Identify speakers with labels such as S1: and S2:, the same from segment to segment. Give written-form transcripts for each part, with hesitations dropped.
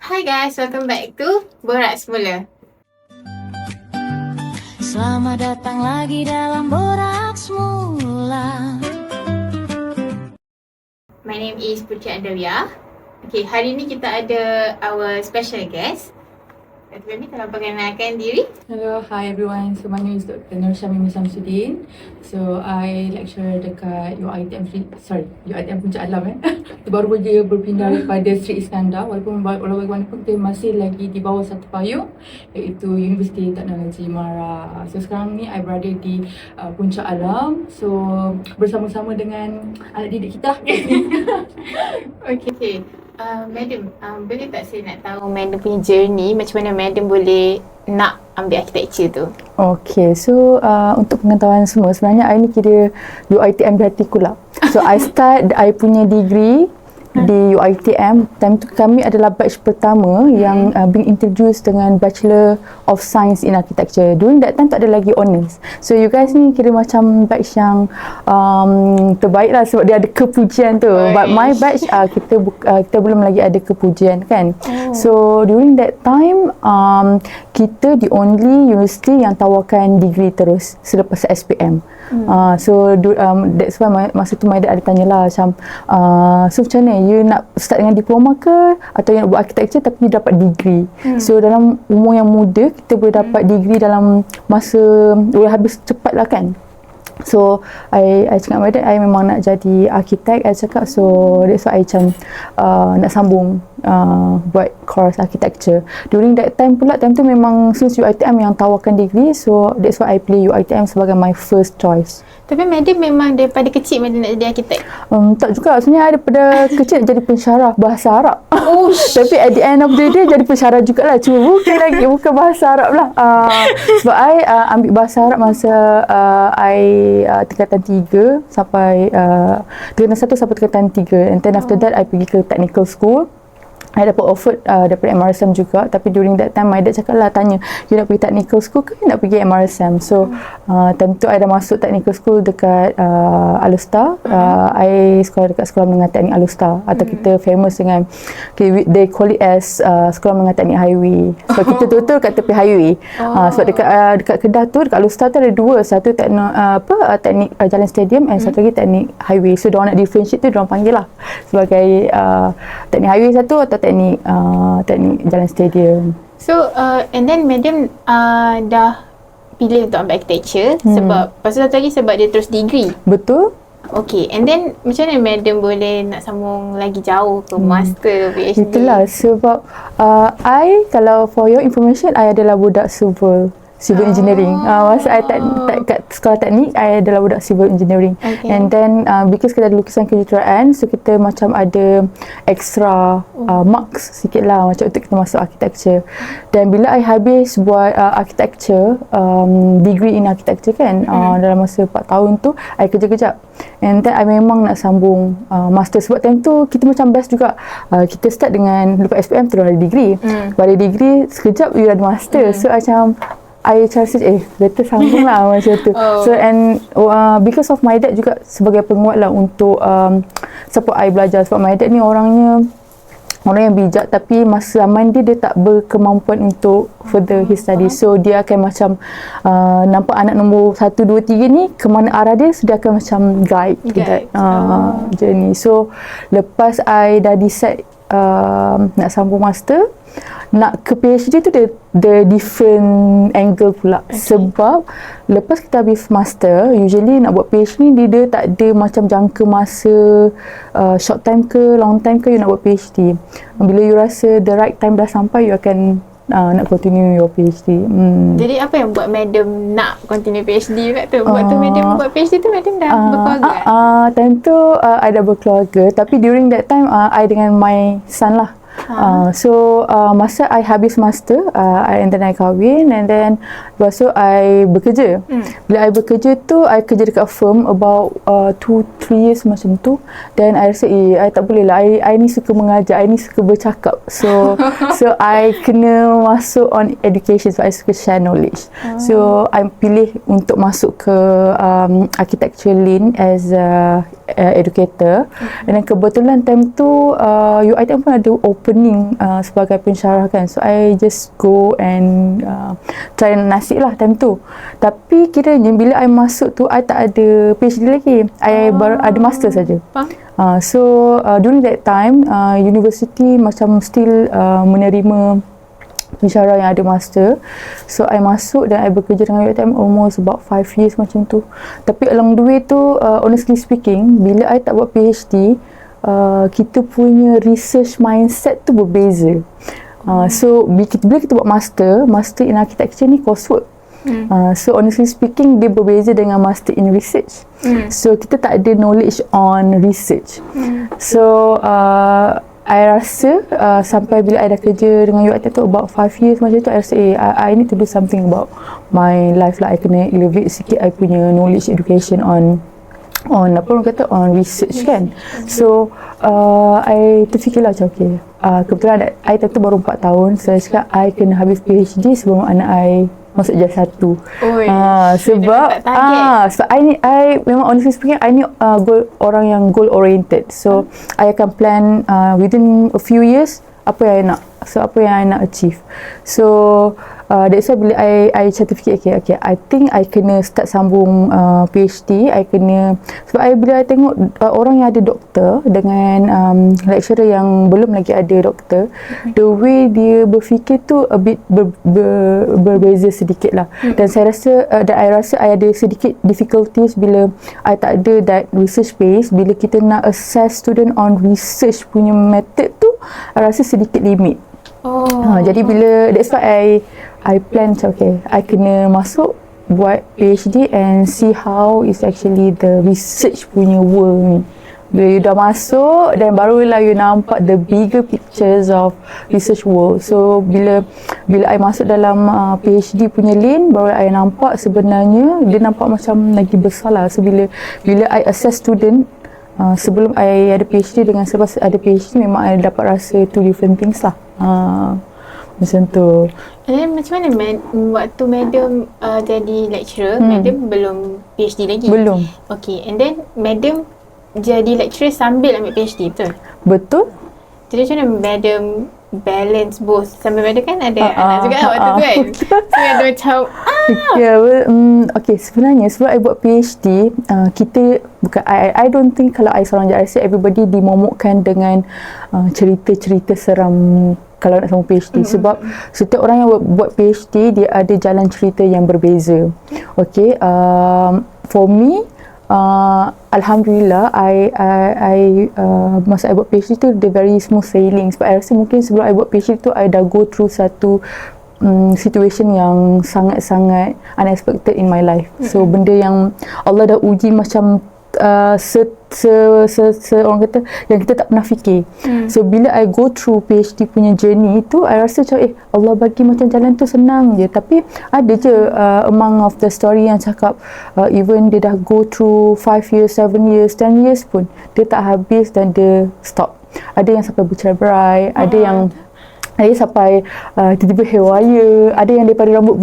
S1: Hi guys, welcome back to Borak Semula.
S2: Selamat datang lagi dalam Borak Semula.
S1: My name is Putri Andawia. Okay, hari ni kita ada our special guest. Dr. Femi, tolong perkenalkan diri.
S3: Hello, hi everyone. So my name is Dr. Nur Syamimi Samsudin. So I lecturer dekat UiTM Puncak Alam Baru saja berpindah daripada Sri Iskandar, walaupun bagaimanapun kita masih lagi di bawah satu payung, iaitu Universiti Teknologi Mara. So sekarang ni I berada di Puncak Alam. So bersama-sama dengan anak didik kita.
S1: Okay. Madam, boleh tak saya nak tahu Madam punya journey, macam mana Madam boleh nak ambil architecture tu?
S3: Okay, so untuk pengetahuan semua, sebenarnya I ni kira UiTM di hatiku lah. So I start I punya degree di UiTM. Time tu kami adalah batch pertama yang being introduced dengan Bachelor of Science in Architecture. During that time tak ada lagi honours. So you guys ni kira macam batch yang terbaik lah sebab dia ada kepujian tu. But my batch kita belum lagi ada kepujian kan. So during that time kita the only university yang tawarkan degree terus selepas SPM. So that's why masa tu my dad ada tanyalah macam so macam mana you nak start dengan diploma ke atau you nak buat architecture tapi you dapat degree. So dalam umur yang muda kita boleh dapat degree dalam masa boleh habis cepat lah kan. So I cakap my dad I memang nak jadi architect. I cakap so that's why I macam nak sambung buat course architecture. During that time pula, time tu memang since UiTM yang tawarkan degree, so that's why I pilih UiTM sebagai my first choice.
S1: Tapi Madam memang daripada kecil Madam nak jadi arkitek?
S3: Tak juga, sebenarnya daripada kecil nak jadi pensyarah bahasa Arab. Tapi at the end of the day jadi pensyarah jugalah, cuma bukan bahasa Arab lah. Sebab I ambil bahasa Arab masa I tingkatan 3 sampai tingkatan 1 sampai tingkatan 3, and then after that I pergi ke technical school. I dapat offer daripada MRSM juga, tapi during that time my dad cakap lah, tanya you nak pergi technical school ke nak pergi MRSM. So time tu I dah masuk technical school dekat Alustar. I sekolah dekat Sekolah Menengah Teknik Alustar, atau kita famous dengan they call it as Sekolah Menengah Teknik Highway. So kita betul-betul kat tepi highway. Sebab dekat Kedah tu, dekat Alustar tu ada dua, satu teknik Jalan Stadium and satu lagi teknik highway. So diorang nak differentiate tu, diorang panggil lah sebagai teknik highway satu atau teknik Jalan Stadium. So
S1: and then Madam dah pilih untuk ambil architecture sebab pasal satu lagi sebab dia terus degree.
S3: Betul.
S1: Okay, and then macam mana Madam boleh nak sambung lagi jauh ke master, PhD?
S3: Itulah sebab kalau for your information, I adalah budak civil engineering. Masa I kat sekolah teknik, I adalah budak civil engineering. Okay. And then because kita ada lukisan kejuruteraan, so kita macam ada extra marks sikit lah macam untuk kita masuk architecture. Dan bila I habis buat architecture, degree in architecture kan, dalam masa 4 tahun tu I kerja kejap. And then I memang nak sambung master, sebab time tu kita macam best juga. Kita start dengan lepas SPM terus ada degree. Pada degree sekejap you ada master. So macam I rasa better sambung lah macam tu. So and because of my dad juga sebagai penguat lah untuk support I belajar. Sebab my dad ni orang yang bijak, tapi masa zaman dia tak berkemampuan untuk further his study. So dia akan macam nampak anak nombor 1, 2, 3 ni ke mana arah dia, so dia akan macam guide that journey. So lepas I dah decide nak sambung master, nak ke PhD tu the different angle pula. Sebab lepas kita habis master, usually nak buat PhD ni dia tak ada macam jangka masa short time ke long time ke you nak buat PhD. Bila you rasa the right time dah sampai, you akan nak continue your PhD.
S1: Jadi apa yang buat Madam nak continue PhD kat tu? Waktu Madam buat PhD tu, Madam dah berkeluarga?
S3: Time tu I dah berkeluarga, tapi during that time I dengan my son lah. So masa I habis master, and then I kahwin, and then lepas tu I bekerja. Bila I bekerja tu, I kerja dekat firm about 2-3 years macam tu. Then I rasa I tak boleh lah, I ni suka mengajar, I ni suka bercakap. So I kena masuk on education, so I suka share knowledge. So I pilih untuk masuk ke architecture lane as a educator. Dan kebetulan time tu UiTM pun ada open learning sebagai pensyarah kan. So I just go and try nasib lah time tu. Tapi kiranya bila I masuk tu, I tak ada PhD lagi. I baru ada master saja. So during that time, university macam still menerima pensyarah yang ada master. So I masuk dan I bekerja dengan UiTM almost about 5 years macam tu. Tapi along the way tu, honestly speaking, bila I tak buat PhD, kita punya research mindset tu berbeza. So bila kita buat master in architecture ni coursework. So honestly speaking, dia berbeza dengan master in research. So kita tak ada knowledge on research. So I rasa sampai bila I dah kerja dengan UiTM tu about 5 years macam tu, I rasa I need to do something about my life lah. I kena elevate sikit I punya knowledge education on apa orang kata, on research kan. So I terfikirlah macam okay, kebetulan I tu baru 4 tahun, so I cakap I kena habis PhD sebelum anak I masuk JAS 1. Sebab I memang honestly speaking, I ni orang yang goal oriented. So I akan plan within a few years apa yang I nak. So apa yang I nak achieve. So that's why bila I certificate, okay, I think I kena start sambung PhD. I kena, sebab bila I tengok orang yang ada doktor dengan lecturer yang belum lagi ada doktor, the way dia berfikir tu a bit berbeza sedikit lah. Dan I rasa I ada sedikit difficulties bila I tak ada that research base. Bila kita nak assess student on research punya method tu, I rasa sedikit limit. Jadi bila, that's why I plan macam okay, I kena masuk buat PhD and see how is actually the research punya world ni. Bila you dah masuk, dan barulah you nampak the bigger pictures of research world. So bila I masuk dalam PhD punya lane, baru I nampak sebenarnya dia nampak macam lagi besar lah. So bila I assess student, sebelum I ada PhD dengan selepas ada PhD, memang I dapat rasa two different things lah. Macam tu.
S1: And macam mana waktu madam jadi lecturer, madam belum PhD lagi?
S3: Belum.
S1: Okay, and then madam jadi lecturer sambil ambil PhD, betul?
S3: Betul.
S1: Jadi macam mana madam balance both? Sambil madam kan ada anak juga waktu tu kan? So ada macam
S3: okay, sebenarnya sebab I buat PhD, kita bukan, I don't think kalau I seorang je, I rasa everybody dimomokkan dengan cerita-cerita seram kalau nak sambung PhD. Sebab setiap orang yang buat PhD, dia ada jalan cerita yang berbeza. Okay, for me, Alhamdulillah, masa I buat PhD tu, the very smooth sailing. Sebab I rasa mungkin sebelum I buat PhD tu, I dah go through satu situation yang sangat-sangat unexpected in my life. So benda yang Allah dah uji macam orang kata yang kita tak pernah fikir. So bila I go through PhD punya journey tu, I rasa macam Allah bagi macam jalan tu senang je. Tapi ada je among of the story yang cakap even dia dah go through 5 years, 7 years, 10 years pun dia tak habis dan dia stop. Ada yang sampai bercerai, ada yang sampai tiba-tiba hair wire, ada yang daripada rambut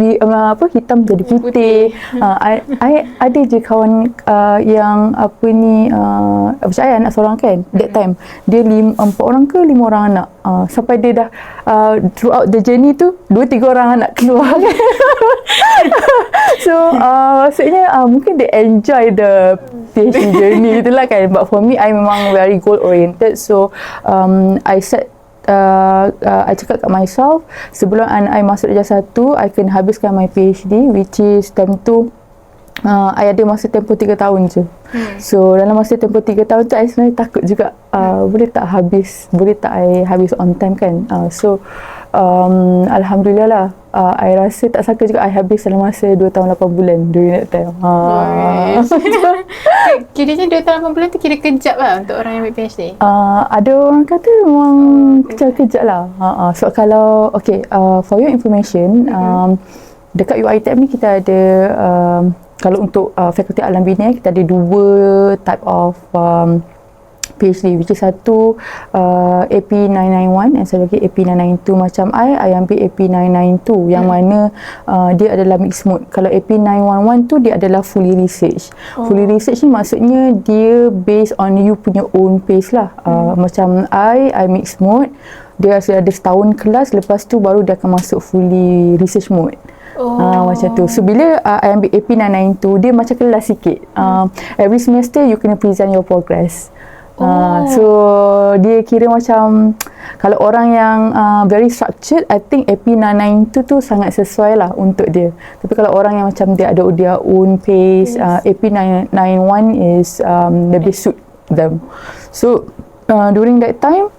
S3: hitam jadi putih. Ada je kawan yang macam I anak seorang kan, that time dia 4 orang ke 5 orang anak, sampai dia dah throughout the journey tu 2-3 orang anak keluar kan. So maksudnya mungkin they enjoy the PhD journey itulah kan. But for me, I memang very goal oriented. So I set I cakap kat myself, sebelum I masuk JAS 1, I kena habiskan my PhD, which is time tu I ada masa tempoh 3 tahun je. So dalam masa tempoh 3 tahun tu, I sebenarnya takut juga boleh tak I habis on time kan. So Alhamdulillah lah, I rasa tak sangka juga I habis dalam masa 2 tahun 8 bulan during that time.
S1: Kiranya 2 tahun 8 bulan tu kira kejap lah untuk orang yang ambil PhD?
S3: Ada orang kata memang kejap lah. So kalau, okay, for your information, dekat UiTM ni kita ada kalau untuk Fakulti Alam Bina, kita ada 2 type of PhD, which is satu AP 991 and satu lagi AP 992. Macam I ambil AP 992 yang mana dia adalah mixed mode. Kalau AP 911 tu dia adalah fully research. Fully research ni maksudnya dia based on you punya own pace lah. Macam I mixed mode. dia sudah ada setahun kelas, lepas tu baru dia akan masuk fully research mode. Macam tu. So bila I ambil AP 992, dia macam kelas sikit. Every semester you kena present your progress. So dia kira macam kalau orang yang very structured, I think AP 992 tu sangat sesuai lah untuk dia. Tapi kalau orang yang macam dia ada their own pace, AP 991 is lebih suit them. So during that time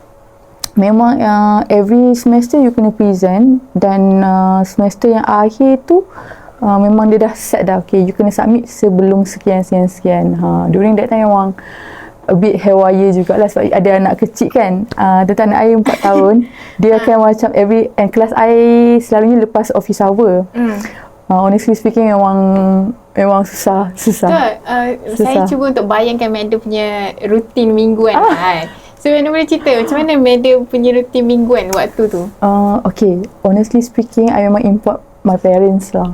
S3: memang every semester you kena present, dan semester yang akhir tu memang dia dah set dah, okay, you kena submit sebelum sekian. During that time memang a bit haywire jugalah sebab ada anak kecil kan. Tentang anak I 4 tahun, dia akan macam and kelas I selalunya lepas office hour. Honestly speaking memang susah.
S1: Saya cuba untuk bayangkan madam punya rutin mingguan kan. So madam boleh cerita macam mana madam punya rutin mingguan waktu tu?
S3: Okay, honestly speaking, I memang import my parents lah.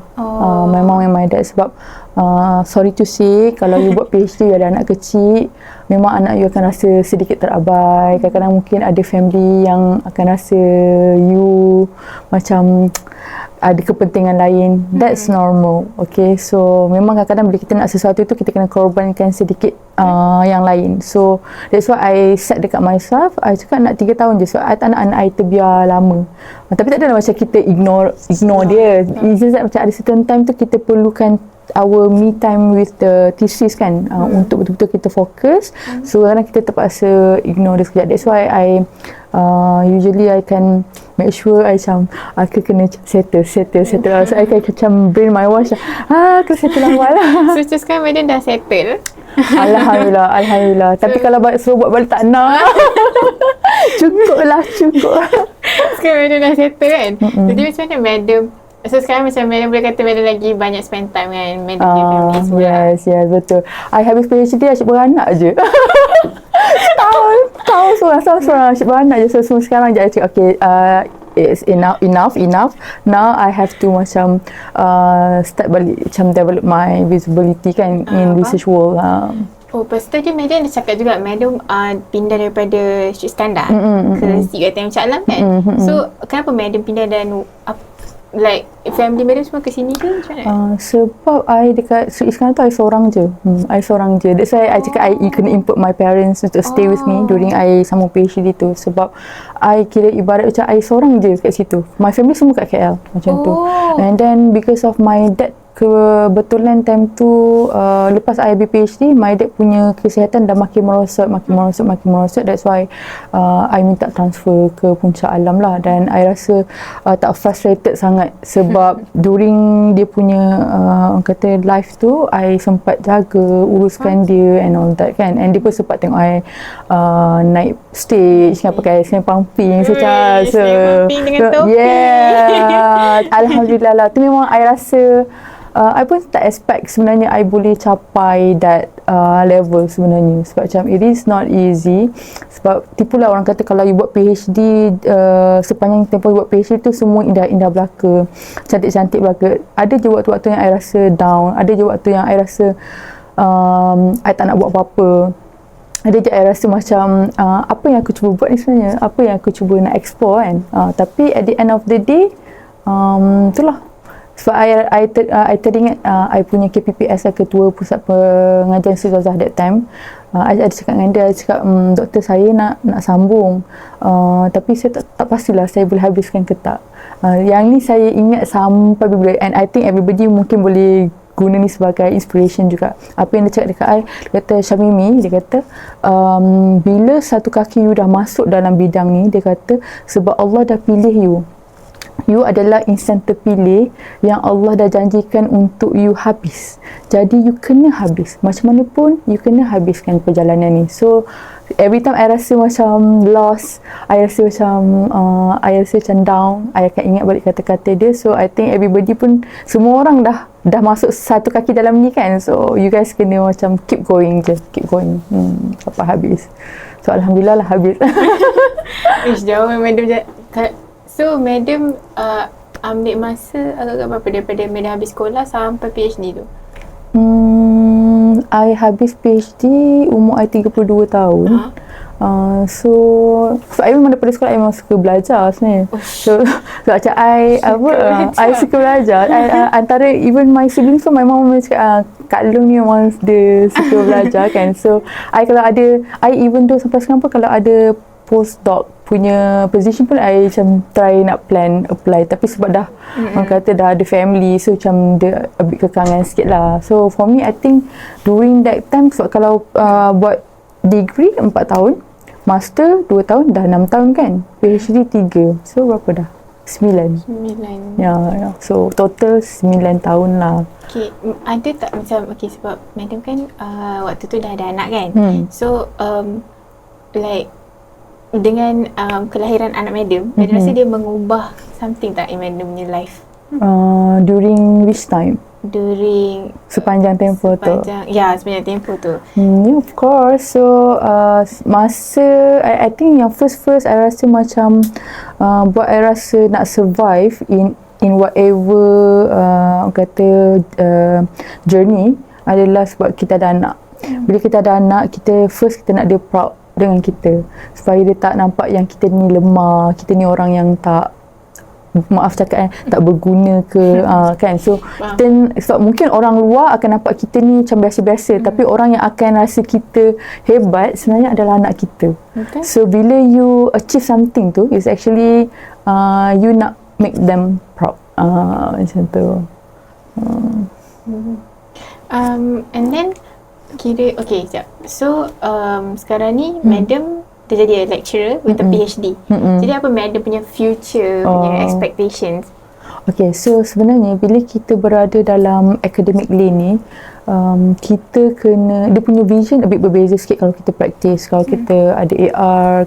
S3: Memang my dad, sebab sorry to say, kalau you buat PhD ada anak kecil, memang anak you akan rasa sedikit terabai. Kadang-kadang mungkin ada family yang akan rasa you macam ada kepentingan lain. That's normal. Okay, so memang kadang-kadang bila kita nak sesuatu tu, kita kena korbankan sedikit yang lain. So that's why I set dekat myself, I cakap nak 3 tahun je. So I tak nak anak I terbiar lama. Tapi tak adalah macam kita ignore dia. It's just that macam ada certain time tu kita perlukan our me time with the thesis kan, untuk betul-betul kita fokus. So kadang kita terpaksa ignore dia sekejap. That's why I usually I can make sure I aku kena settle. So I can macam brain my wash kena settle awal lah.
S1: So sekarang madam dah settle?
S3: Alhamdulillah. Tapi kalau suruh buat balik tak nak. Cukup.
S1: Sekarang madam dah settle kan? Jadi macam mana madam, so sekarang macam madam boleh kata madam lagi banyak spend time dengan madam punya family semua?
S3: Yes, betul. I habis PhD asyik beranak je. tahun seorang asyik beranak je. So semua sekarang je I cakap okay, it's enough. Now I have to macam start balik, macam develop my visibility kan in research world.
S1: Lepas tu je madam dah cakap juga madam pindah daripada Syed Iskandar ke CUiTM Shah Alam kan. So kenapa madam pindah dan like family madam semua ke sini ke macam mana?
S3: Sebab I dekat Syed Iskandar tu I seorang je. That's why I cakap I kena input my parents to stay with me during I sambung PhD tu. Sebab I kira ibarat macam I seorang je kat situ. My family semua kat KL macam tu. And then because of my dad, kebetulan time tu lepas I habis PhD, my dad punya kesihatan dah makin merosot. That's why I minta transfer ke Puncak Alam lah. Dan I rasa tak frustrated sangat sebab during dia punya orang kata life tu, I sempat jaga, uruskan dia and all that kan. And dia pun sempat tengok I naik stage dengan pakai sling pumping secara
S1: pumping dengan topi.
S3: Alhamdulillah lah. Tu memang I rasa I pun tak expect sebenarnya I boleh capai that level sebenarnya. Sebab macam it is not easy. Sebab tipulah orang kata kalau you buat PhD, sepanjang tempoh you buat PhD tu semua indah-indah belaka, cantik-cantik belaka. Ada je waktu-waktu yang I rasa down. Ada je waktu yang I rasa I tak nak buat apa-apa. Ada je I rasa macam apa yang aku cuba buat ni sebenarnya, apa yang aku cuba nak explore kan. Tapi at the end of the day, itulah. Sebab I teringat I punya KPPS, ketua pusat pengajian Ustazah that time. I ada cakap dengan dia, cakap doktor saya nak sambung, tapi saya tak pastilah saya boleh habiskan ke tak. Yang ni saya ingat sampai bila, and I think everybody mungkin boleh guna ni sebagai inspiration juga. Apa yang dia cakap dekat I, dia kata, Syamimi, dia kata bila satu kaki you dah masuk dalam bidang ni, dia kata sebab Allah dah pilih you. You adalah insan terpilih yang Allah dah janjikan untuk you habis. Jadi you kena habis. Macam mana pun you kena habiskan perjalanan ni. So every time I rasa macam lost, I rasa macam down, I akan ingat balik kata-kata dia. So I think everybody pun, semua orang dah masuk satu kaki dalam ni kan. So you guys kena macam keep going sampai habis. So alhamdulillah lah habis.
S1: Jauh madam. So madam ambil masa agak-agak berapa daripada madam habis sekolah sampai PhD tu?
S3: I habis PhD umur I 32 tahun. So I memang daripada sekolah I memang suka belajar sebenarnya. So macam I suka belajar. Antara even my siblings pun my mom cakap Kak Long ni memang dia suka belajar kan. So I kalau ada, I even though sampai sekarang pun kalau ada postdoc punya position pun I macam try nak plan apply, tapi sebab dah orang kata dah ada family, so macam dia a bit kekangan sikit lah. So for me I think during that time, sebab kalau buat degree 4 tahun, master 2 tahun, dah 6 tahun kan, PhD 3, so berapa dah? 9. Ya, so total 9 tahun lah.
S1: Okay, ada tak macam, okay sebab madam kan waktu tu dah ada anak kan, so like dengan kelahiran anak madam, madam rasa dia mengubah something tak in madam punya life?
S3: During which time?
S1: During
S3: sepanjang tempoh tu.
S1: Ya, sepanjang tempoh tu.
S3: Yeah, of course. So masa I think yang first I rasa macam buat I rasa nak survive in whatever kata journey adalah sebab kita ada anak. Bila kita ada anak, kita nak dia proud dengan kita, supaya dia tak nampak yang kita ni lemah, kita ni orang yang tak, maaf cakap tak berguna ke kan. So kita, sebab mungkin orang luar akan nampak kita ni macam biasa-biasa, tapi orang yang akan rasa kita hebat sebenarnya adalah anak kita. So bila you achieve something tu, is actually you nak make them proud, macam tu.
S1: And then kira, okay sekejap. So sekarang ni madam dia jadi lecturer with a PhD. Jadi apa madam punya future punya expectations?
S3: Okay, so sebenarnya bila kita berada dalam academic lane ni, kita kena, dia punya vision a bit berbeza sikit kalau kita practice. Kalau kita ada AR,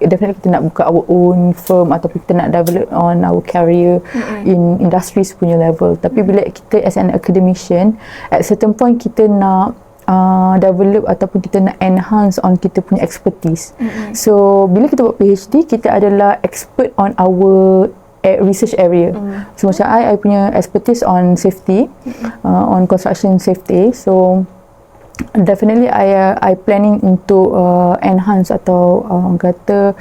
S3: definitely kita nak buka our own firm ataupun kita nak develop on our career in industries punya level. Tapi bila kita as an academician, at certain point kita nak develop ataupun kita nak enhance on kita punya expertise. So bila kita buat PhD, kita adalah expert on our research area. So macam I punya expertise on safety, on construction safety. So definitely I planning untuk enhance atau kata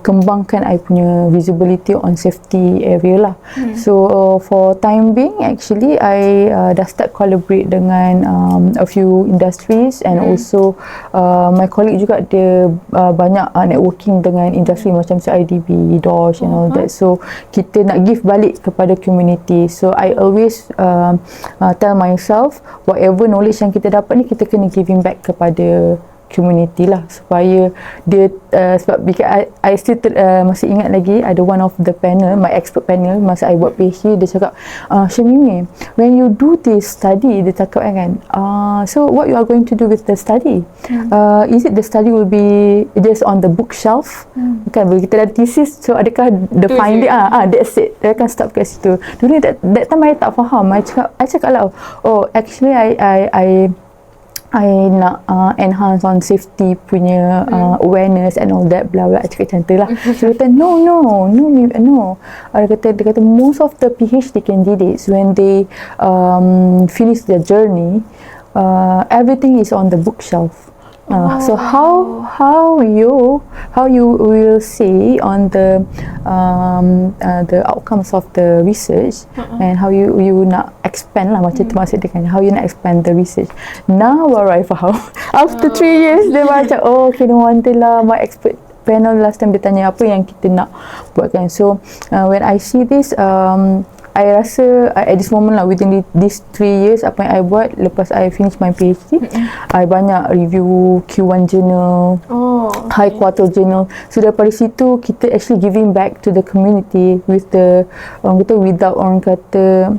S3: kembangkan I punya visibility on safety area lah. So for time being actually I dah start collaborate dengan a few industries, and also my colleague juga dia banyak networking dengan industri macam CIDB, DOSH and all that. So kita nak give balik kepada community. So I always tell myself, whatever knowledge yang kita dapat ni, kita kena giving back kepada community lah, supaya dia sebab I still masih ingat lagi ada one of the panel, my expert panel masa I buat PhD, dia cakap Syamimi, when you do this study, dia cakap kan, so what you are going to do with the study? Is it the study will be just on the bookshelf? Kan bila kita dah thesis, so adakah the finding that's it, dia akan stop kat situ. Dulu that time I tak faham. I cakap lah, oh actually I nak enhance on safety punya awareness and all that, blah blah, cakap macam tu lah. So dia kata no. Dia kata most of the PhD candidates when they finish their journey, everything is on the bookshelf. So how you will see on the outcomes of the research, and how you nak expand lah, macam tu maksud dia kan, how you nak expand the research. Now baru I faham. After 3 years dia macam okay, no wonder lah my expert panel last time dia tanya apa yang kita nak buat kan. So when I see this, I rasa at this moment lah, within these 3 years, apa yang I buat lepas I finish my PhD, I banyak review Q1 journal, high quarter journal. So daripada situ kita actually giving back to the community with the orang kata, without orang kata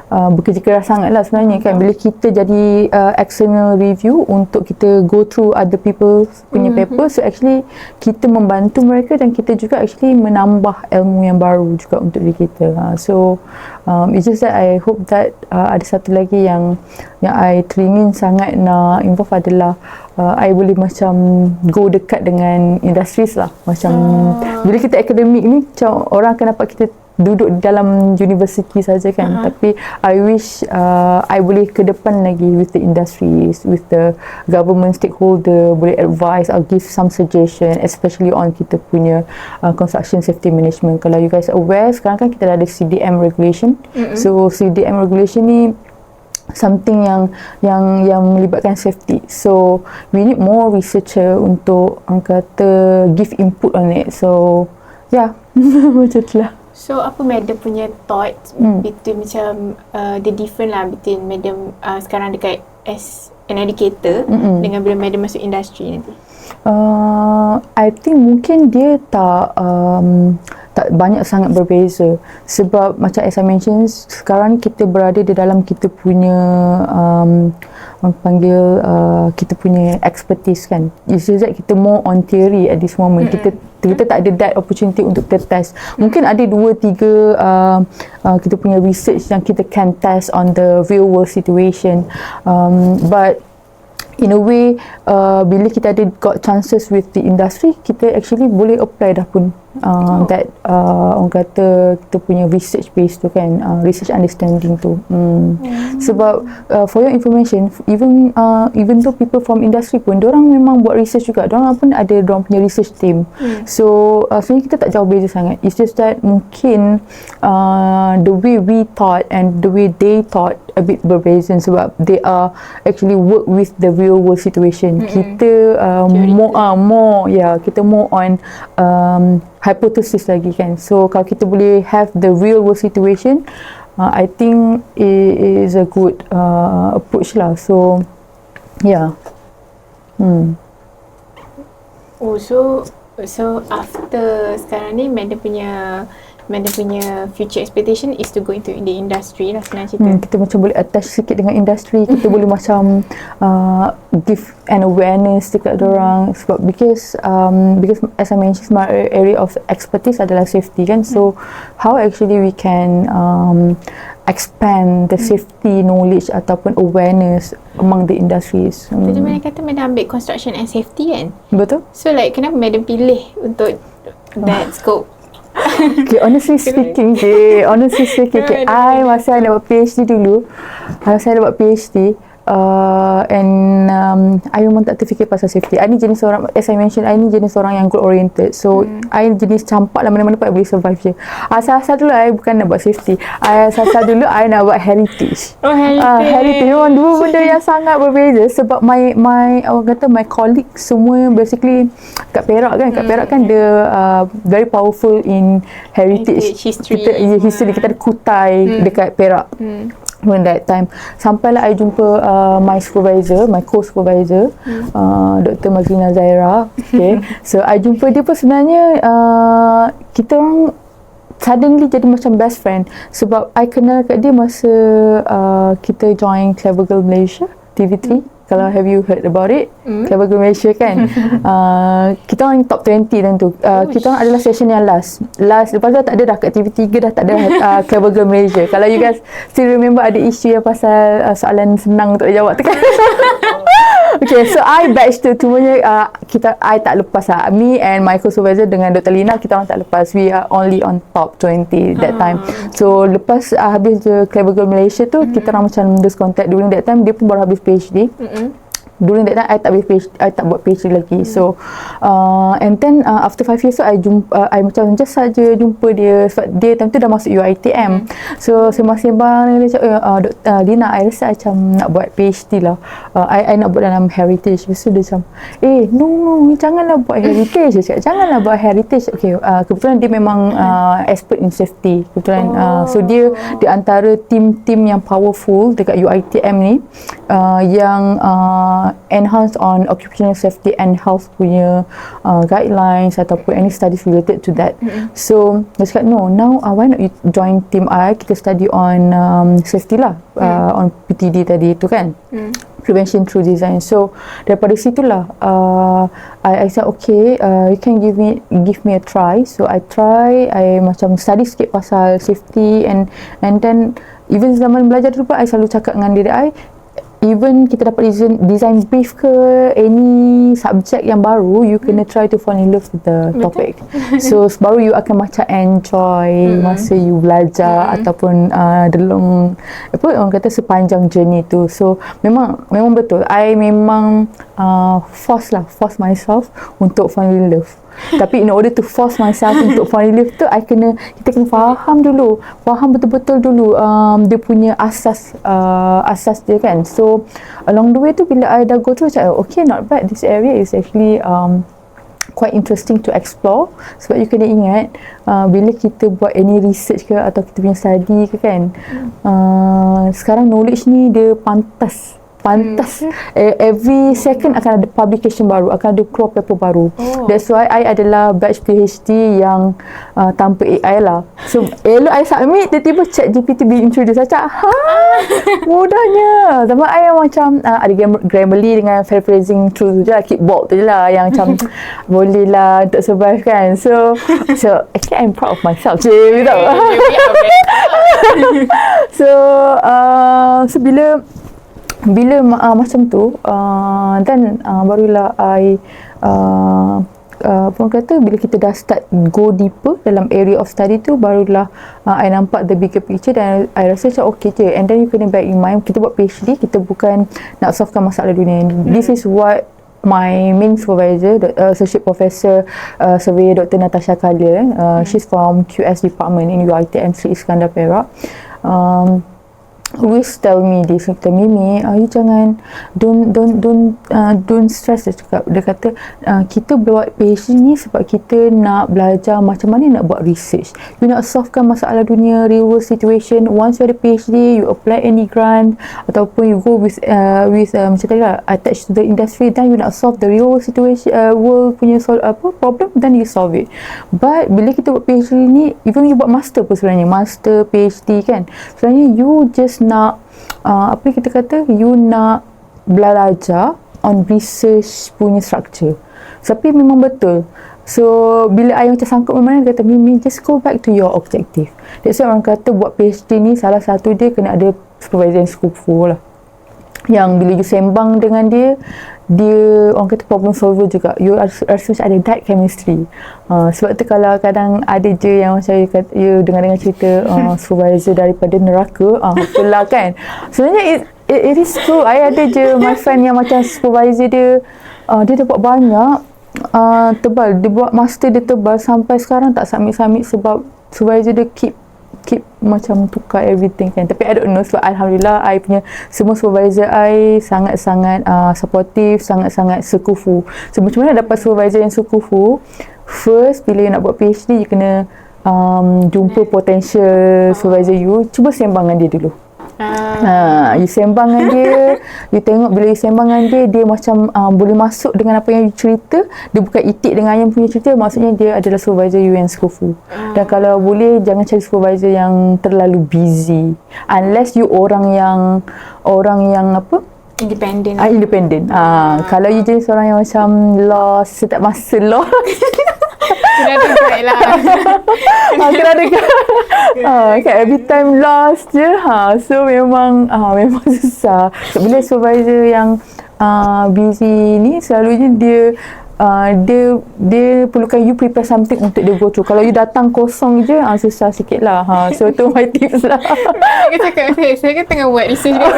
S3: bekerja keras sangat lah sebenarnya kan. Bila kita jadi external review untuk kita go through other people punya paper, so actually kita membantu mereka, dan kita juga actually menambah ilmu yang baru juga untuk diri kita. So it's just that I hope that ada satu lagi yang I teringin sangat nak involve adalah I boleh macam go dekat dengan industries lah. Macam bila kita akademik ni, macam orang akan dapat kita duduk dalam university saja kan. Tapi I wish I boleh ke depan lagi with the industries, with the government stakeholder, boleh advise or give some suggestion, especially on kita punya construction safety management. Kalau you guys aware, sekarang kan kita ada CDM regulation. So CDM regulation ni something yang melibatkan safety. So we need more researcher untuk kata give input on it. So yeah, macam itulah.
S1: So apa madam punya thoughts between macam the different lah between madam sekarang dekat as an educator dengan bila madam masuk industri nanti?
S3: I think mungkin dia tak banyak sangat berbeza, sebab macam as I mentioned, sekarang kita berada di dalam kita punya kita punya expertise kan. It's just that kita more on theory at this moment. Kita tak ada that opportunity untuk kita test. Mungkin ada 2-3 kita punya research yang kita can test on the real world situation, but in a way bila kita ada got chances with the industry, kita actually boleh apply dah pun that orang kata kita punya research base tu kan, research understanding tu. Sebab for your information, even though people from industry pun, diorang memang buat research juga, diorang pun ada diorang punya research team. So sebenarnya kita tak jauh beza sangat. It's just that mungkin the way we thought and the way they thought a bit berbeza, sebab they are actually work with the real world situation. Kita kita more on hypothesis lagi kan. So kalau kita boleh have the real world situation, I think it is a good approach lah. So yeah.
S1: Oh, so after sekarang ni madam punya future expectation is to go into the industry lah senang cerita.
S3: Kita macam boleh attach sikit dengan industri. Kita boleh macam give an awareness dekat dorang, sebab because as I mentioned, my area of expertise adalah safety kan. So how actually we can expand the safety knowledge ataupun awareness among the industries.
S1: Tadi mana kata madam ambil construction and safety kan?
S3: Betul.
S1: So like kenapa madam pilih untuk that scope?
S3: Okay, honestly speaking, I masa I nak buat PhD dulu, saya nak buat PhD, and I memang tak terfikir pasal safety. I ni jenis orang, as I mentioned, I ni jenis orang yang goal oriented. So I jenis campak lah, mana-mana pun I boleh survive je. Asal-asal dulu I bukan nak buat safety, asal-asal dulu I nak buat heritage. Heritage memang dua benda yang sangat berbeza. Sebab my orang kata my colleague semua basically kat Perak kan. Kat Perak kan dia very powerful in heritage
S1: history.
S3: History kita ada Kutai dekat Perak. When that time, sampailah I jumpa my supervisor, my co-supervisor, Dr. Mazlina Zaira. Okay. So I jumpa dia pun sebenarnya kita orang suddenly jadi macam best friend, sebab I kenal kat dia masa kita join Clever Girl Malaysia TV3. Kalau have you heard about it? Clever Girl Malaysia kan. Kita orang top 20 tentu. Kita orang adalah session yang last. Lepas tu tak ada dah kat TV3, dah tak ada Clever Girl Malaysia. Kalau you guys still remember, ada isu yang pasal soalan senang untuk jawab tu kan. Okay, so I batch tu semuanya I tak lepas lah. Me and my co-supervisor dengan Dr. Lina, kita orang tak lepas. We are only on top 20 that time. So lepas habis je Clever Girl Malaysia tu, kita orang macam lose contact. During that time dia pun baru habis PhD. During that time I tak buat PhD lagi. So and then after 5 years tu I macam just saja jumpa dia, sebab dia time tu dah masuk UiTM. So sembang-sembang dia cakap, Dr. Lina, I rasa macam nak buat PhD lah. I nak buat dalam heritage. Lepas tu dia macam, no, janganlah buat heritage. Dia cakap, janganlah buat heritage. Okay, kebetulan dia memang expert in safety. Kebetulan so dia di antara tim-tim yang powerful dekat UiTM ni, yang enhance on occupational safety and health punya guidelines ataupun any studies related to that. So dia cakap, no, now why not you join team I, kita study on safety lah, on PTD tadi tu kan, prevention through design. So daripada situlah I said okay, you can give me a try. So I try, I macam study sikit pasal safety, and then even zaman belajar dulu pun I selalu cakap dengan diri I, even kita dapat design brief ke any subject yang baru, you kena try to fall in love with the topic. So baru you akan macam enjoy masa you belajar ataupun dalam apa orang kata sepanjang journey tu. So memang betul, I memang force myself untuk fall in love. Tapi in order to force myself untuk fall in love tu, kita kena faham betul-betul dulu dia punya asas dia kan. So along the way tu, bila I dah go through, macam okay, not bad, this area is actually quite interesting to explore. Sebab you kena ingat, bila kita buat any research ke atau kita punya study ke kan, sekarang knowledge ni dia pantas every second akan ada publication baru, akan ada keluar paper baru. That's why I adalah batch PhD yang tanpa AI lah. So elok I submit, tiba-tiba ChatGPT be introduce. Macam mudahnya. Sama I yang macam ada Grammarly dengan paraphrasing through tu je lah, keep bold tu je lah, yang macam boleh lah untuk survive kan. So actually I'm proud of myself je, you tahu. So bila macam tu, dan barulah I pun kata, bila kita dah start go deeper dalam area of study tu, barulah I nampak the bigger picture, dan I rasa macam okay je. And then you kena bear in mind, kita buat PhD, kita bukan nak solvekan masalah dunia. This is what my main supervisor, Associate Professor Surveyor Dr. Natasha Kalia, she's from QS department in UiTM Sri Iskandar Perak, always tell me this, kata Mimi, you jangan don't stress. Dia kata kita buat PhD ni sebab kita nak belajar macam mana nak buat research, you nak solvekan masalah dunia, real world situation. Once you ada PhD, you apply any grant ataupun you go with macam tadi lah, attached to the industry, then you nak solve the real world situation, world punya problem, then you solve it. But bila kita buat PhD ni, even you buat master pun sebenarnya, master PhD kan, sebenarnya you just nak apa kita kata, you nak belajar on research punya structure. Tapi memang betul. So bila I macam sangkut mana, dia kata Mimi, just go back to your objective. That's why orang kata buat PhD ni salah satu dia kena ada supervisor yang skillful lah, yang bila you sembang dengan dia orang kata problem solver juga. You rasa macam ada that chemistry. Sebab tu kalau kadang ada je yang macam you dengar cerita supervisor daripada neraka, itulah kan. Sebenarnya it is true. I ada je my friend yang macam supervisor dia dapat banyak tebal. Dia buat master dia tebal sampai sekarang tak submit sebab supervisor dia keep macam tukar everything kan. Tapi I don't know, sebab Alhamdulillah I punya semua supervisor I sangat-sangat supportive, sangat-sangat sekufu. So macam mana dapat supervisor yang sekufu? First, bila you nak buat PhD, you kena jumpa potential supervisor you. Cuba sembang dengan dia dulu. You sembang dengan dia, you tengok bila you sembang dengan dia macam boleh masuk dengan apa yang you cerita, dia bukan itik dengan yang punya cerita, maksudnya dia adalah supervisor you yang skillful. Dan kalau boleh, jangan cari supervisor yang terlalu busy, unless you orang yang apa, independent. Kalau you jenis orang yang macam lost, setiap masa lost,
S1: kena dekat lah.
S3: Kena dekat. Every time lost je. So memang susah. So, bila supervisor yang busy ni, selalunya dia perlukan you prepare something untuk dia go through. Kalau you datang kosong je, susah sikit lah. So tu my tips lah.
S1: Dia cakap, saya kan tengah buat research dia.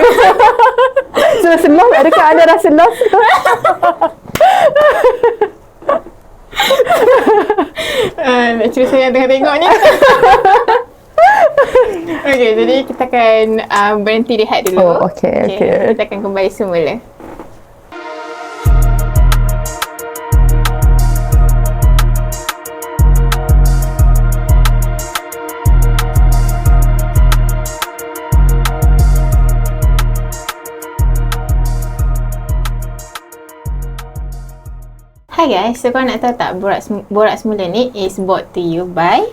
S3: So rasa lost, adakah anda rasa lost?
S1: Nak cerita saya yang tengah tengok ni. Okay, jadi kita akan berhenti rehat dulu.
S3: Okay.
S1: Kita akan kembali semula. Hi guys, so korang nak tahu tak, borak semula ni is brought to you by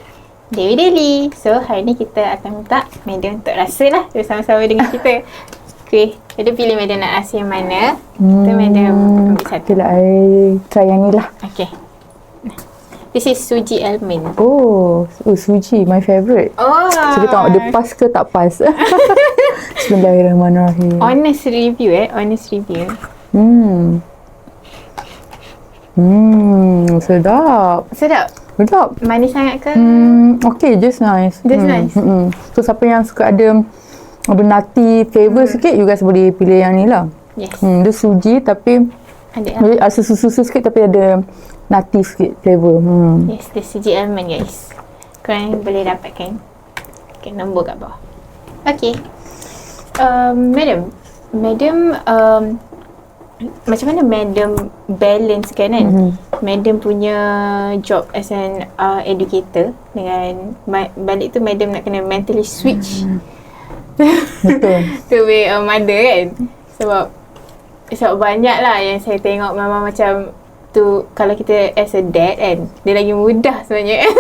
S1: Dewi Daily. So hari ni kita akan minta Madam untuk rasa lah bersama-sama dengan kita. Okay, jadi pilih Madam nak rasa yang mana. Tu Madam ambil satu.
S3: Okay lah, I try yang ni lah.
S1: Okay, this is suji almond.
S3: Suji, my favourite. So kita tengok dia pas ke tak pas. Bismillahirrahmanirrahim.
S1: Honest review honest review.
S3: Sedap.
S1: Sedap.
S3: Sedap.
S1: Manis sangat ke?
S3: Okay, just nice.
S1: Just nice.
S3: So, siapa yang suka ada nutty flavor sikit, you guys boleh pilih yang ni lah.
S1: Yes.
S3: Dia suji tapi
S1: Ada
S3: susu-susu sikit tapi ada nutty sikit flavor.
S1: Yes, dia suji almond guys. Korang boleh dapatkan. Okay, nombor kat bawah. Okay. Madam, macam mana Madam balance kan? Madam punya job as an educator dengan balik tu Madam nak kena mentally switch
S3: Betul.
S1: to be a mother kan? Sebab banyak lah yang saya tengok mama macam tu, kalau kita as a dad kan, dia lagi mudah sebenarnya.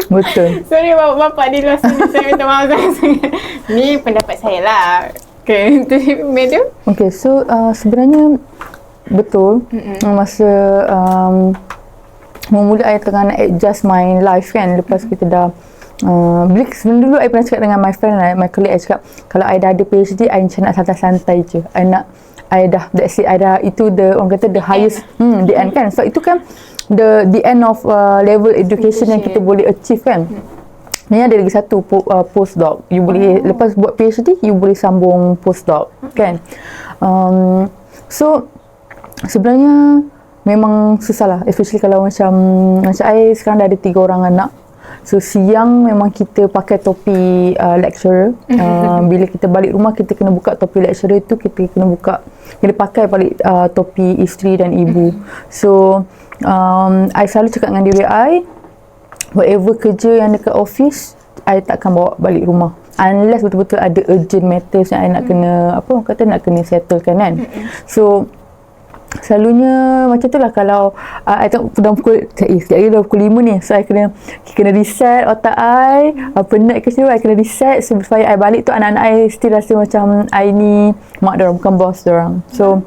S3: Betul.
S1: Sorry bapak di luar sini, saya minta maaf sangat. Ni pendapat saya lah. Okay, Madam?
S3: Okay, so sebenarnya betul. Masa mula I tengah nak adjust my life kan, lepas kita dah sebelum dulu I pernah cakap dengan my friend, my colleague, I cakap kalau I dah ada PhD, I macam nak santai-santai je. That's it, I dah, itu orang kata the highest, the end kan. So itu kan the end of level education yang kita boleh achieve kan. Ni ada lagi satu postdoc. You boleh lepas buat PhD, you boleh sambung postdoc kan. So sebenarnya memang susah lah, especially kalau macam I sekarang dah ada 3 orang anak. So siang memang kita pakai topi lecturer. Bila kita balik rumah, kita kena buka topi lecturer tu, kita kena pakai balik topi isteri dan ibu. So I selalu cakap dengan diri I, whatever kerja yang dekat office, I takkan bawa balik rumah unless betul-betul ada urgent matters yang I nak kena nak kena settlekan kan. So selalunya macam tu lah. Kalau I tengok dah pukul sekejap lagi dah pukul 5 ni, so I kena reset otak I, penat ke situ, I kena reset supaya I balik tu anak-anak I still rasa macam I ni mak diorang, bukan bos diorang. So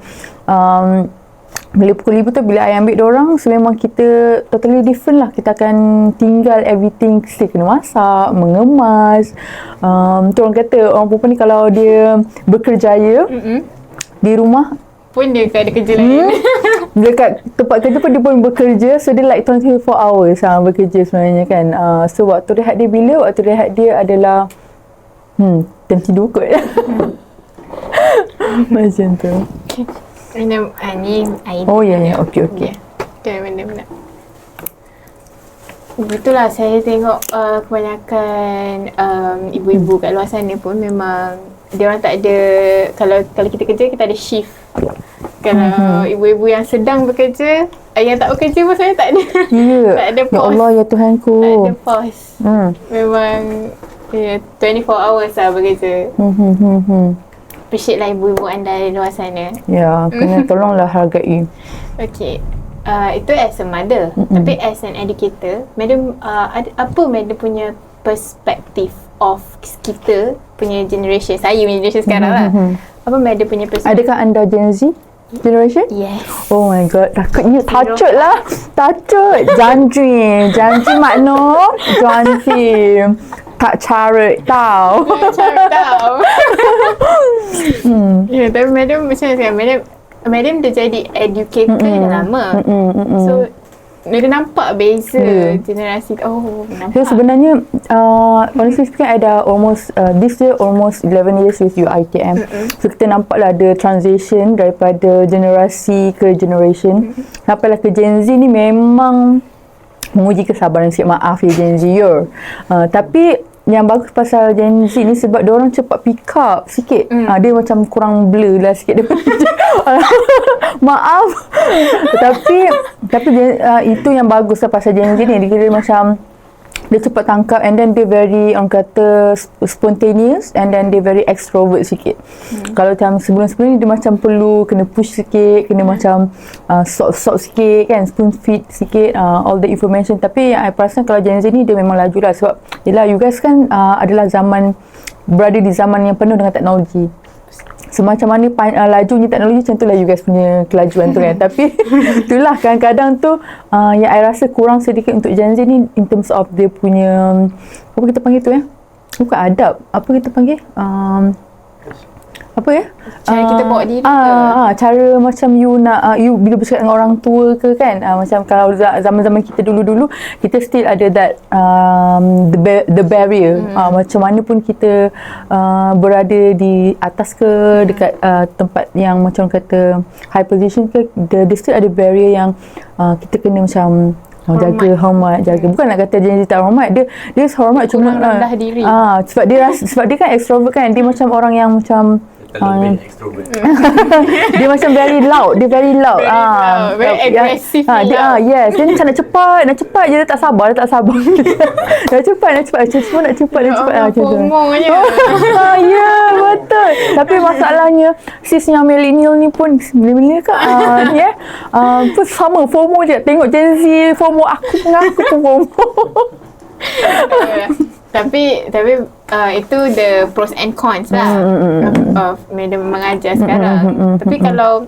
S3: bila pukul 5 tu, bila I ambil diorang, so memang kita totally different lah. Kita akan tinggal everything, kita kena masak, mengemas. Tu orang kata, orang perempuan ni kalau dia berkerjaya di rumah
S1: pun dia ada kerja lain.
S3: Dekat tempat kerja pun dia pun bekerja. So dia like 24 hours bekerja sebenarnya kan. So waktu rehat dia bila? Waktu rehat dia adalah time tidur kot. Macam tu.
S1: Ni air.
S3: Oh ya. Okay.
S1: Okay, benar-benar. Betul lah, saya tengok kebanyakan ibu-ibu kat luar sana pun memang dia orang tak ada, kalau kita kerja, kita ada shift. Kalau ibu-ibu yang sedang bekerja, yang tak bekerja pun saya tak ada. Tak ada pause.
S3: Ya Allah, ya Tuhanku.
S1: Tak ada pause. Memang 24 hours lah bekerja. Appreciate lah ibu-ibu anda di luar sana.
S3: Ya, kena tolonglah hargai.
S1: Okay. Itu as a mother. Tapi as an educator, Madam, apa Madam punya perspektif of kita punya generation, saya punya generation sekarang lah. Apa Madam punya perspektif?
S3: Adakah anda Gen Z generation?
S1: Yes.
S3: Oh my god, takutnya tacut lah. Tacut. Janji makna. Janji. Tak carut tau.
S1: Ya, tapi Madam macam mana sekarang? Madam dah jadi educator dah lama. So, dia nampak beza generasi. Oh, nampak.
S3: So sebenarnya, honestly speaking, I dah almost, this year almost 11 years with UiTM. So kita nampak lah ada transition daripada generasi ke generation. Sampailah ke Gen Z ni memang menguji kesabaran sikit. Maaf ya Gen Z tapi yang bagus pasal Gen Z ni sebab diorang cepat pick up sikit. Dia macam kurang blur lah sikit daripada maaf. tapi itu yang bagus lah pasal Gen Z ni. Dia macam dia cepat tangkap, and then dia very, orang kata, spontaneous, and then dia very extrovert sikit. Kalau macam sebelum-sebelum ni dia macam perlu kena push sikit, kena macam sort sikit kan, spoon feed sikit all the information. Tapi yang I perasan kalau Gen Z ni dia memang laju lah. Sebab yelah, you guys kan adalah berada di zaman yang penuh dengan teknologi. Semacam mana lajunya teknologi, macam tu lah you guys punya kelajuan tu kan. Tapi itulah kadang-kadang tu yang I rasa kurang sedikit untuk Gen Z ni in terms of dia punya, apa kita panggil tu bukan adab, apa kita panggil, apa ya?
S1: Cara kita bawa diri ke?
S3: Cara macam you nak you bila bercakap dengan orang tua ke kan, macam kalau zaman-zaman kita dulu-dulu, kita still ada that the barrier. Macam mana pun kita berada di atas ke, dekat tempat yang macam kata high position ke, dia still ada barrier yang kita kena macam jaga hormat, jaga. Bukan nak kata dia tak hormat, dia hormat, cuma
S1: rendah diri.
S3: sebab dia kan extrovert kan, dia macam orang yang macam
S4: extrovert.
S3: dia macam very loud,
S1: very aggressive.
S3: Yes, dia macam nak cepat je, dia tak sabar. Nak cepat semua nak cepat macam tu.
S1: FOMO je.
S3: Ya, betul. Tapi masalahnya sis yang millennial ni pun millennial ke pun sama FOMO je. Tengok Gen Z FOMO, aku pun FOMO.
S1: Tapi itu the pros and cons lah of Madam mengajar sekarang. Tapi kalau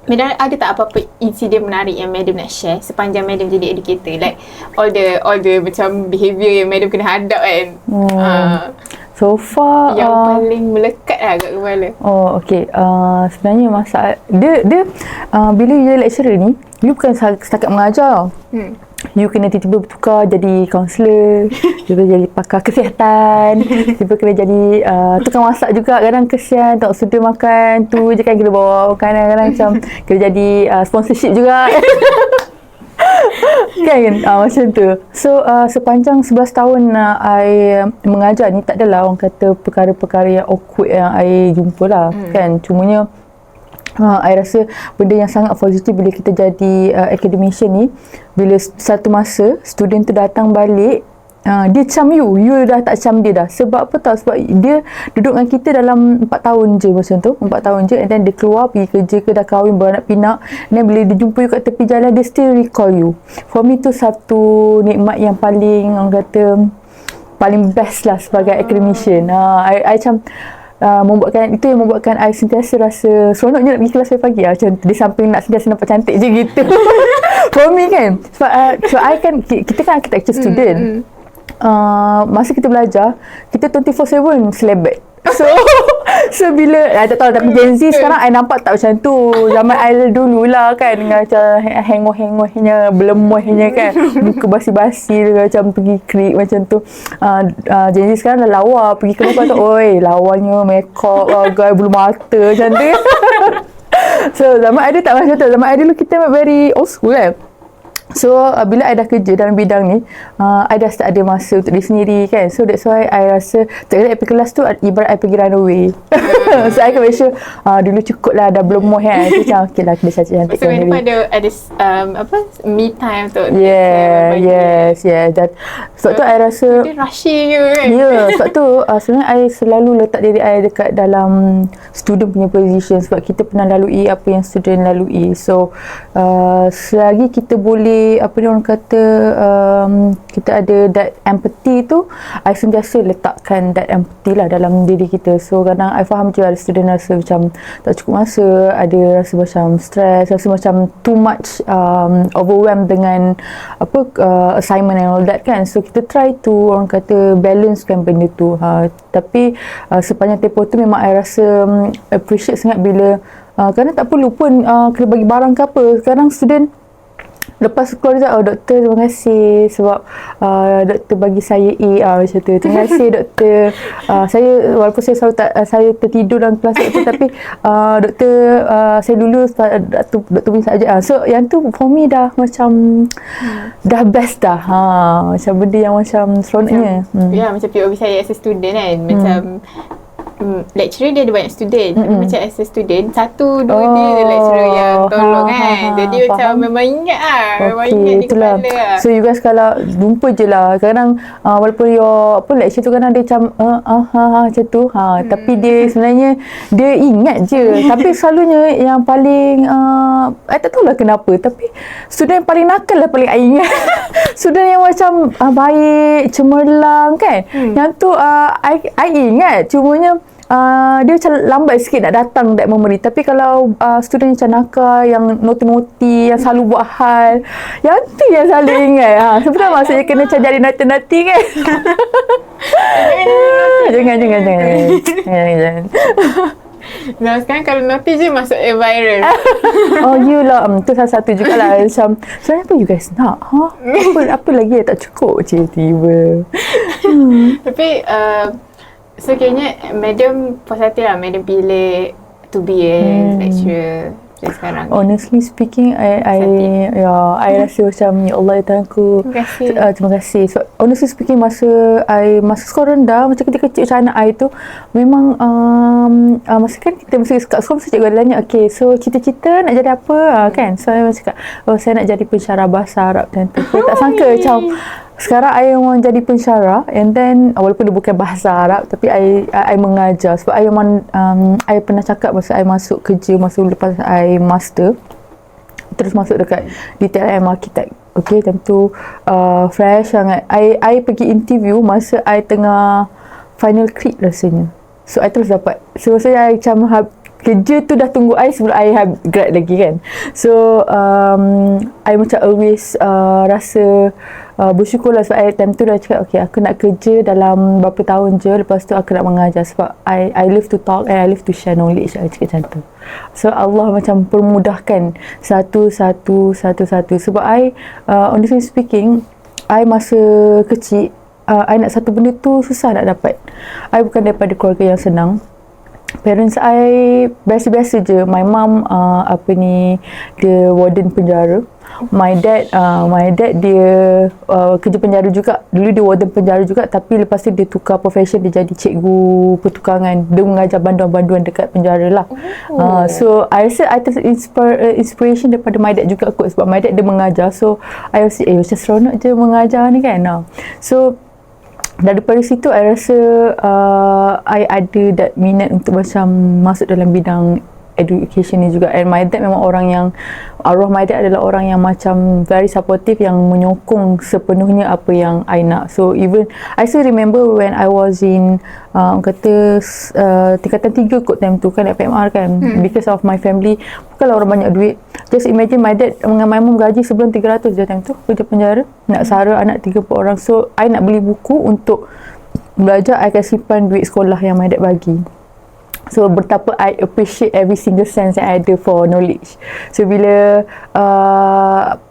S1: Madam ada tak apa-apa insiden menarik yang Madam nak share sepanjang Madam jadi educator, like all the macam behaviour yang Madam kena hadap kan?
S3: So far
S1: yang paling melekat lah kat kepala.
S3: Okay. Sebenarnya masalah dia bila you jadi lecturer ni, you bukan setakat mengajar tau. You kena tiba-tiba bertukar jadi kaunselor, tiba-tiba jadi pakar kesihatan, tiba-tiba kena jadi tukang masak juga. Kadang kesian tak sudah makan tu je kan, kena bawa makanan. Kadang macam kena jadi sponsorship juga. kan macam tu. So sepanjang 11 tahun I mengajar ni, tak adalah orang kata perkara-perkara yang awkward yang I jumpa lah kan. Cumanya I rasa benda yang sangat positif bila kita jadi academician ni, bila satu masa student tu datang balik, dia cam you dah tak cam dia dah. Sebab apa tahu? Sebab dia duduk dengan kita dalam 4 tahun je macam tu, 4 tahun je, and then dia keluar pergi kerja ke, dah kahwin, beranak pinak, and then bila dia jumpa you kat tepi jalan, dia still recall you. For me tu satu nikmat yang paling, orang kata paling best lah sebagai academician. I macam itu yang membuatkan I sentiasa rasa seronok je nak pergi kelas pagi macam di samping nak sentiasa nampak cantik je gitu. For me kan, sebab I kan, kita kan architecture student. Masa kita belajar, kita 24/7 selebet. So bila tak tahu, tapi Gen Z sekarang I nampak tak macam tu. Zaman I dululah kan, dengan macam hengoh-hengohnya, belemohnya kan, muka basi-basi macam pergi krik macam tu. Gen Z sekarang dah lawa, pergi keluar tu, oi lawanya makeup, gaya bulu mata macam tu. So zaman I tak macam tu. Zaman I dulu kita very old school kan. So bila I dah kerja dalam bidang ni, I dah start ada masa untuk diri sendiri kan. So that's why I rasa tak kira I pergi kelas tu ibarat I pergi runaway. So I akan make sure dulu cukup lah, dah belum moh kan. So macam okay lah, kena cantik-cantik
S1: sendiri. So ada me time tu.
S3: Yes. Sebab tu I rasa
S1: dia rushing je kan.
S3: Sebab tu sebenarnya I selalu letak diri I dekat dalam student punya position, sebab kita pernah lalui apa yang student lalui. So selagi kita boleh apa ni orang kata, kita ada that empathy tu, I sentiasa letakkan that empathy lah dalam diri kita. So kadang I faham je ada student rasa macam tak cukup masa, ada rasa macam stress, rasa macam too much overwhelmed dengan assignment and all that kan. So kita try to orang kata balancekan benda tu. Tapi sepanjang tempoh tu memang I rasa appreciate sangat bila kadang tak perlu pun kena bagi barang ke apa. Kadang student lepas keluar dia, doktor terima kasih sebab doktor bagi saya A macam tu. Terima kasih doktor. Saya walaupun saya selalu saya tertidur dalam kelas doktor, tapi doktor saya dulu doktor punya saja. So yang tu for me dah macam dah best dah. Macam benda yang macam seronoknya.
S1: Ya, macam POV saya as a student kan, macam lecturer dia ada banyak student, tapi macam as a student, 1-2 dia ada lecturer yang tolong kan. Jadi macam memang ingat lah, memang ingat di kepala lah.
S3: So you guys kalau jumpa je lah, kadang walaupun your lecturer tu kadang dia macam macam tu, tapi dia sebenarnya dia ingat je. Tapi selalunya yang paling I tak tahulah kenapa, tapi student yang paling nakal lah paling I ingat. Student yang macam baik, cemerlang kan, yang tu I ingat. Cumanya dia macam lambat sikit nak datang that memory. Tapi kalau student macam nakal, yang noti-noti, yang selalu buat hal, yang tu yang selalu ingat. Sebenarnya maksudnya kena macam jadi nati-nati kan. Jangan.
S1: Dan sekarang kalau notice je masuk viral.
S3: Oh you lah, tu salah satu jugalah. Macam, sebenarnya apa you guys nak? Apa lagi yang tak cukup? Tiba-tiba.
S1: Tapi so kayaknya Madam puas hati lah Madam pilih to be a lecturer sekarang.
S3: Honestly speaking, I rasa macam ya Allah ya Tuhanku.
S1: Terima kasih.
S3: Terima kasih. So, honestly speaking, masa sekolah rendah, macam kecil-kecil macam anak I tu, memang masa kan kita mesti kat sekolah mesti cikgu ada tanya, okay, so cita-cita nak jadi apa? Kan? So, I cakap, saya nak jadi pensyarah bahasa Arab dan tu. Saya tak sangka macam sekarang I mau jadi pensyarah, and then walaupun dia bukan bahasa Arab, tapi I mengajar sebab I memang I pernah cakap masa I masuk kerja masa lepas I master, terus masuk dekat di TLM Architect. Okay, time tu fresh sangat. I pergi interview masa I tengah final crit rasanya. So I terus dapat. So saya macam kerja tu dah tunggu I sebelum I grad lagi kan. So I macam always rasa bersyukurlah sebab I time tu dah cakap okay, aku nak kerja dalam berapa tahun je, lepas tu aku nak mengajar sebab I live to talk and I live to share knowledge. I cakap macam tu. So Allah macam permudahkan satu sebab I honestly speaking, I masa kecil I nak satu benda tu susah nak dapat. I bukan daripada keluarga yang senang. Parents I biasa-biasa je. My mum dia warden penjara. My dad dia kerja penjara juga. Dulu dia warden penjara juga, tapi lepas tu dia tukar profession, dia jadi cikgu pertukangan. Dia mengajar banduan-banduan dekat penjara lah. So I rasa I inspiration daripada my dad juga kot, sebab my dad dia mengajar. So I rasa macam seronok je mengajar ni kan. So daripada situ I rasa I ada that minat untuk macam masuk dalam bidang education ni juga. And my dad memang orang yang, arwah my dad adalah orang yang macam very supportive, yang menyokong sepenuhnya apa yang I nak. So even I still remember when I was in tingkatan 3 kot time tu kan, FMR kan, because of my family bukanlah orang banyak duit. Just imagine my dad dengan my mum gaji sebulan 300 je time tu, kerja penjara, nak sara anak 30 orang. So I nak beli buku untuk belajar, I akan simpan duit sekolah yang my dad bagi. So betapa I appreciate every single cent yang I ada for knowledge. So bila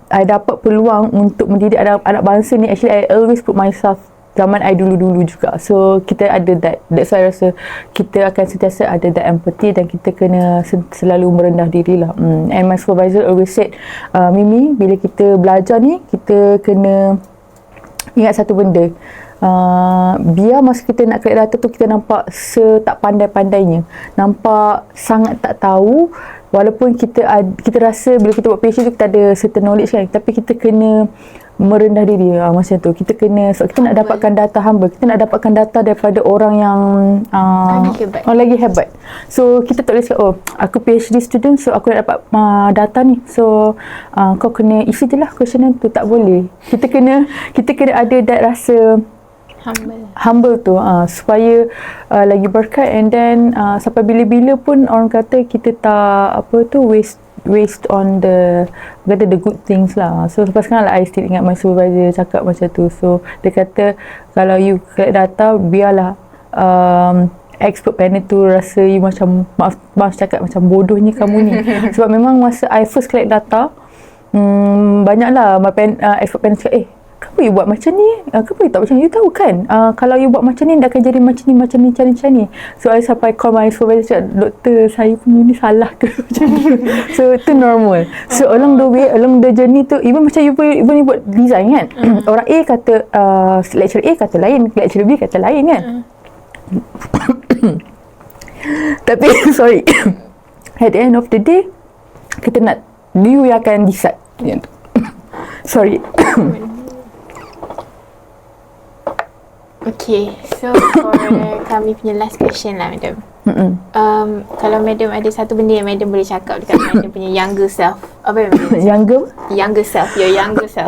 S3: I dapat peluang untuk mendidik anak bangsa ni, actually I always put myself zaman I dulu-dulu juga. So kita ada that's why I rasa kita akan sentiasa ada that empathy, dan kita kena selalu merendah diri lah. And my supervisor always said, Mimi, bila kita belajar ni, kita kena ingat satu benda. Biar masa kita nak collect data tu kita nampak tak pandai-pandainya, nampak sangat tak tahu, walaupun kita rasa bila kita buat PhD tu kita ada certain knowledge kan, tapi kita kena merendah diri macam tu. Kita kena, sebab kita nak dapatkan data humble, kita nak dapatkan data daripada orang yang lagi hebat. So kita tak boleh cakap, aku PhD student, so aku nak dapat data ni, so kau kena isi je lah questionnaire tu. Tak boleh. Kita kena ada that rasa humble tu, supaya lagi berkat. And then sampai bila-bila pun orang kata kita tak waste on the good things lah. So sampai sekarang lah I still ingat my supervisor cakap macam tu. So dia kata kalau you collect data, biarlah expert panel tu rasa you macam, maaf cakap, macam bodohnya kamu ni. Sebab memang masa I first collect data, banyaklah expert panel cakap, kenapa you buat macam ni? Kenapa you tak macam ni? You tahu kan? Kalau you buat macam ni, dia akan jadi macam ni. So, I sampai call my supervisor, cakap, doktor, saya punya ni salah ke? Macam ni. So, itu normal. So, along the journey tu, even macam you buat design kan? Orang A kata, lecturer A kata lain, lecturer B kata lain kan? Tapi, sorry. At the end of the day, kita nak, you yang akan decide. Sorry.
S1: Okay, so for kami punya last question lah, Madam. Kalau Madam ada satu benda yang Madam boleh cakap dekat Madam punya younger self, apa yang Madam younger self, your younger self.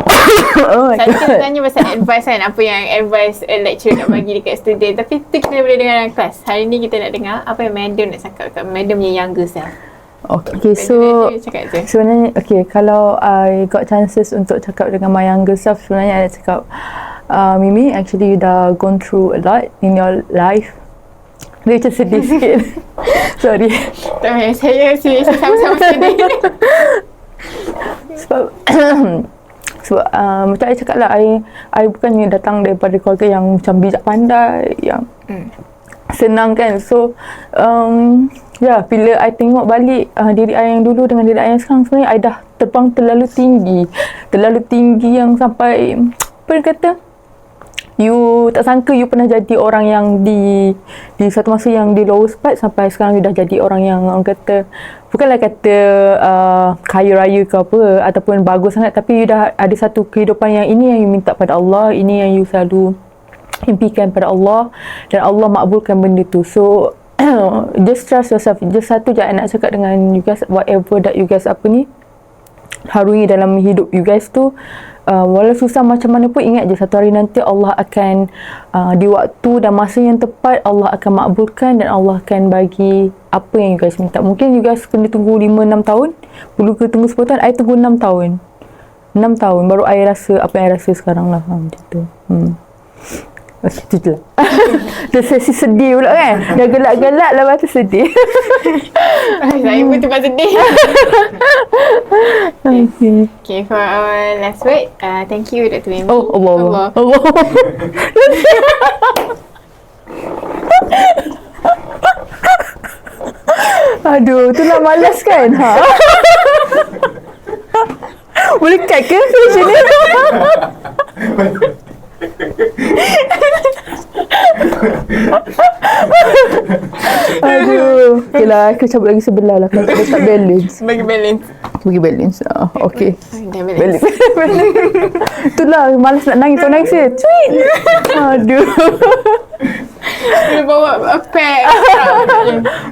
S1: Saya kena tanya pasal advice kan, apa yang advice lecturer nak bagi dekat student, tapi tu kita boleh dengar dalam kelas. Hari ni kita nak dengar apa yang Madam nak cakap dekat Madam punya younger self.
S3: Okay, so sebenarnya kalau I got chances untuk cakap dengan my younger self, sebenarnya I nak cakap, Mimi, actually you dah gone through a lot in your life. Dia macam sedih sikit. Sorry.
S1: Tak payah, saya sama-sama sedih.
S3: Sebab sebab macam I cakap lah, I bukannya datang daripada keluarga yang macam bijak pandai, yang senang kan. So bila I tengok balik diri I yang dulu dengan diri I yang sekarang, sebenarnya I dah terbang terlalu tinggi yang sampai apa dia kata, you tak sangka you pernah jadi orang yang di satu masa yang di lowest part, sampai sekarang you dah jadi orang yang orang kata, bukanlah kata kaya raya ke apa ataupun bagus sangat, tapi you dah ada satu kehidupan yang ini yang you minta pada Allah, ini yang you selalu impikan pada Allah, dan Allah makbulkan benda tu. So just trust yourself. Just satu je I nak cakap dengan you guys, whatever that you guys harui dalam hidup you guys tu, walau susah macam mana pun, ingat je satu hari nanti Allah akan di waktu dan masa yang tepat Allah akan makbulkan, dan Allah akan bagi apa yang you guys minta. Mungkin you guys kena tunggu 5-6 tahun, perlu ke tunggu 10 tahun. I tunggu 6 tahun 6 tahun baru I rasa apa yang I rasa sekarang lah, macam tu. Okay, tu je lah. Dah sesi sedih pula kan. Dah gelak-gelak lepas tu sedih.
S1: Saya pun tempat sedih. Okay, for our last word, thank you Dr. Mimi.
S3: Oh, Allah. Aduh, itulah malas kan. Boleh cut ke macam ni? Aduh. Okay lah, aku cabut lagi sebelah lah. Kalau tak balance.
S1: Bagi balance.
S3: Okay.
S1: Dah balance.
S3: Itulah, malas nak nangis. Kau nangis je. Tweet. Aduh.
S1: Dia bawa pack.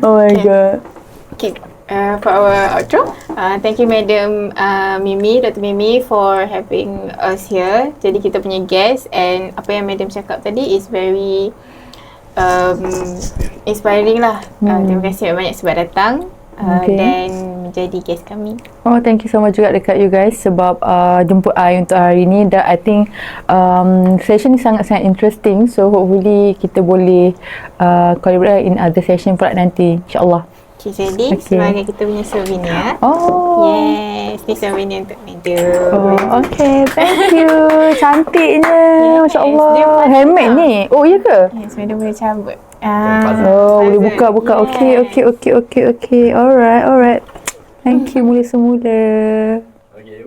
S3: Oh my god.
S1: Okay. For our outro, thank you Madam Dr. Mimi for having us here. Jadi kita punya guest, and apa yang Madam cakap tadi is very inspiring lah. Terima kasih banyak sebab datang dan menjadi guest kami.
S3: Oh, thank you so much juga dekat you guys sebab jemput I untuk hari ni. Dan I think session ni sangat-sangat interesting. So hopefully kita boleh collaborate in other session pula nanti, insyaAllah.
S1: Jadi sebagai kita punya souvenir.
S3: Oh.
S1: Yes, ni souvenir untuk Madam.
S3: Oh, okay. Thank you. Cantiknya. Masya Allah. Handmade ni. Oh, iya ke?
S1: Yes, Madam boleh cabut.
S3: Boleh buka.
S1: Yes.
S3: Okay. Alright. Thank you. Mula semula.
S4: Okay.